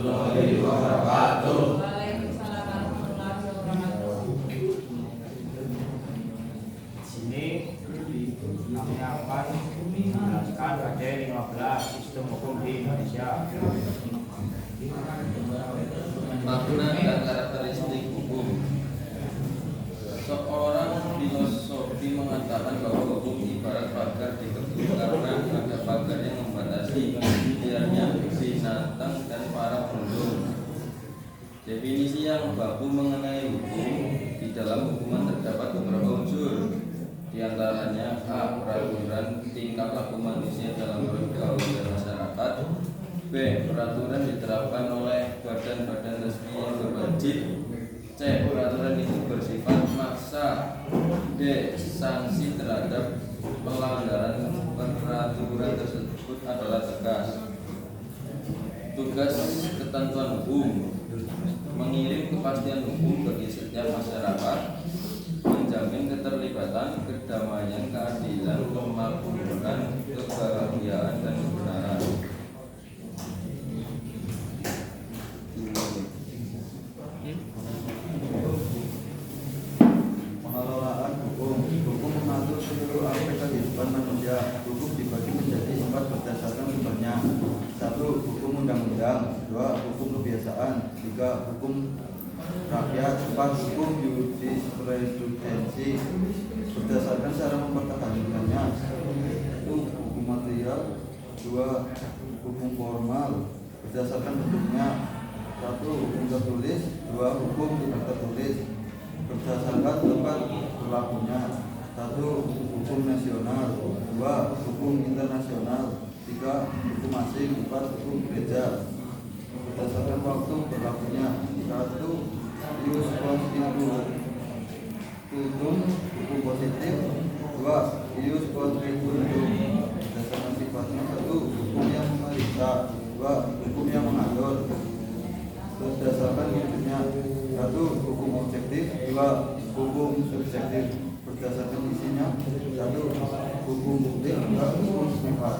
warahmatullahi wabarakatuh. Waalaikumsalam warahmatullahi wabarakatuh. Di sini kami akan menjelaskan materi 15 sistem hukum di Indonesia. Makna dan karakteristik hukum. Seorang filosofi mengatakan bahwa hukum ibarat pagar di kebun karena ada pagar yang membatasi liarnya binatang dan para penduduk. Definisi yang baku mengenai hukum, di dalam hukuman terdapat beberapa unsur. Di antaranya A. Peraturan tingkah laku manusia dalam bergaul dan masyarakat. B. Peraturan diterapkan oleh badan-badan resmi yang berwajib. C. Peraturan itu bersifat maksa. D. Sanksi terhadap pelanggaran peraturan tersebut adalah tegas. Tugas ketentuan hukum: mengirim kepastian hukum bagi setiap masyarakat, menjamin keterlibatan, kedamaian, keadilan, kemakmuran, kebahagiaan, dan kebenaran. Pengelolaan hukum. Hukum mengatur seluruh aspek kehidupan manusia. Hukum dibagi menjadi 4 berdasarkan sumbernya. 1. Hukum undang-undang. 2. Hukum kebiasaan. 3. Hukum rakyat. 4. Hukum jurisprudensi berdasarkan cara mempertahankannya. 1. Hukum material. 2. Hukum formal berdasarkan bentuknya. 1. Hukum tertulis. 2. Hukum tidak tertulis berdasarkan tempat berlakunya. 1. Hukum nasional. 2. Hukum internasional. 3. Hukum asing. 4. Hukum gereja berdasarkan waktu berlakunya. 1. Ius constitutum hukum positif. 2. Ius contributum berdasarkan sifatnya. 1. Hukum yang memeriksa. 2. Hukum yang mengatur berdasarkan wujudnya. 1. Hukum objektif. 2. Hukum subjektif berdasarkan isinya. 1. Hukum bukti. 2. Hukum sifat.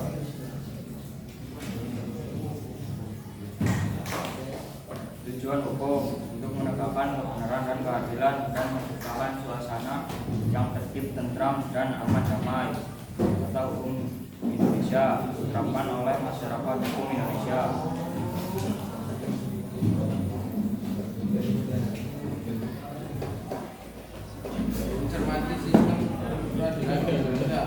Tujuan hukum untuk menegakkan kebenaran dan keadilan dan menciptakan suasana yang tertib, tentram, dan aman damai. Kata hukum Indonesia diterapkan oleh masyarakat hukum Indonesia. Mencermati sistem peradilan di Indonesia.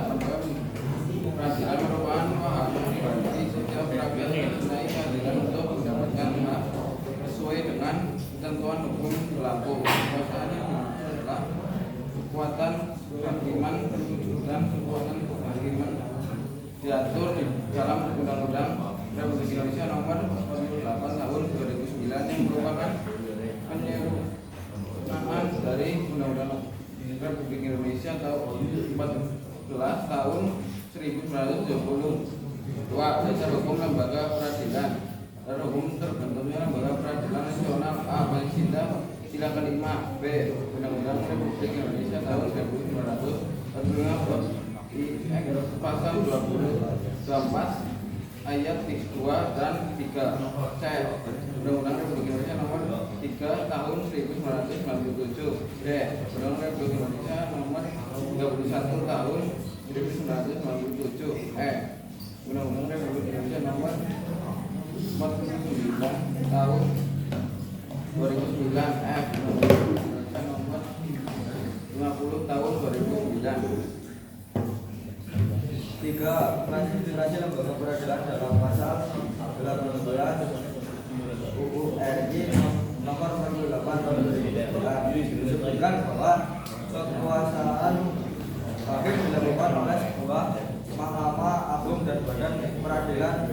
Peradilan merupakan hak pribadi setiap rakyat mempunyai keadilan untuk mendapatkan hak sesuai dengan ketentuan hukum berlaku. Kekuasaan adalah kekuatan kehakiman, perwujudan kekuatan kehakiman diatur di dalam Undang-Undang Republik Indonesia Nomor 8 Tahun 2009 yang merupakan penyempurnaan dari Undang-Undang Republik Indonesia tahun 14 tahun 1972. Dasar hukum lembaga peradilan. Dasar hukum terbentuknya lembaga peradilan nasional. A. Pancasila sila kelima. B. Undang-Undang Republik Indonesia tahun 1945. Pasal 24 ayat 2 dan 3. C. Undang-Undang Republik Indonesia Nomor 3 Tahun 1997. D. Undang-Undang Republik Indonesia Nomor 31 Tahun 1997. E. Undang-Undang Republik Indonesia Nomor 49 Tahun 2009. F. Undang-Undang Indonesia Nomor 50 Tahun 2009. 3. Klasifikasi lembaga peradilan dalam pasal 18 UU RI nomor 48 tahun 2009 disebutkan bahwa kekuasaan hakim dilakukan oleh sebuah mahkamah agung dan badan peradilan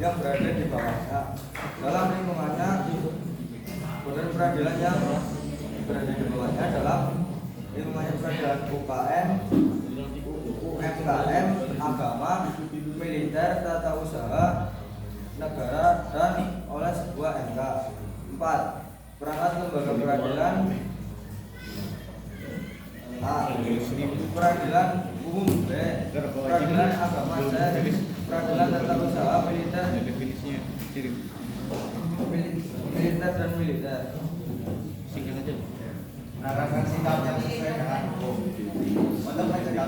yang berada di bawahnya. Dalam lingkungannya, badan peradilan yang berada di bawahnya dalam lingkungannya peradilan UKM, UMKM, agama, militer, tata usaha negara, dan oleh sebuah MK. 4. Perangkat lembaga peradilan. A. Peradilan umum. B. Peradilan agama. C. Peradilan tata usaha militer. sipil dan militer. Sikil aja. Menerapkan sikap yang sesuai dengan hukum untuk mencegah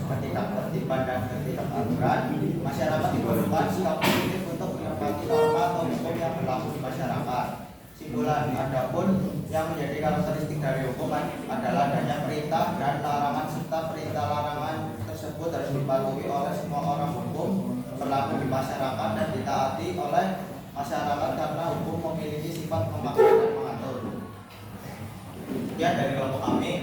ketidaktertiban dan ketidakaturan. Masyarakat diperlukan sikap positif untuk menepati norma atau hukum yang berlaku di masyarakat. Simpulan, adapun yang menjadi karakteristik dari hukum adalah adanya perintah dan larangan, serta perintah larangan tersebut harus dipatuhi oleh semua orang hukum berlaku di masyarakat dan ditaati oleh masyarakat karena hukum memiliki sifat memaksa dan mengatur. Sekian dari kelompok kami.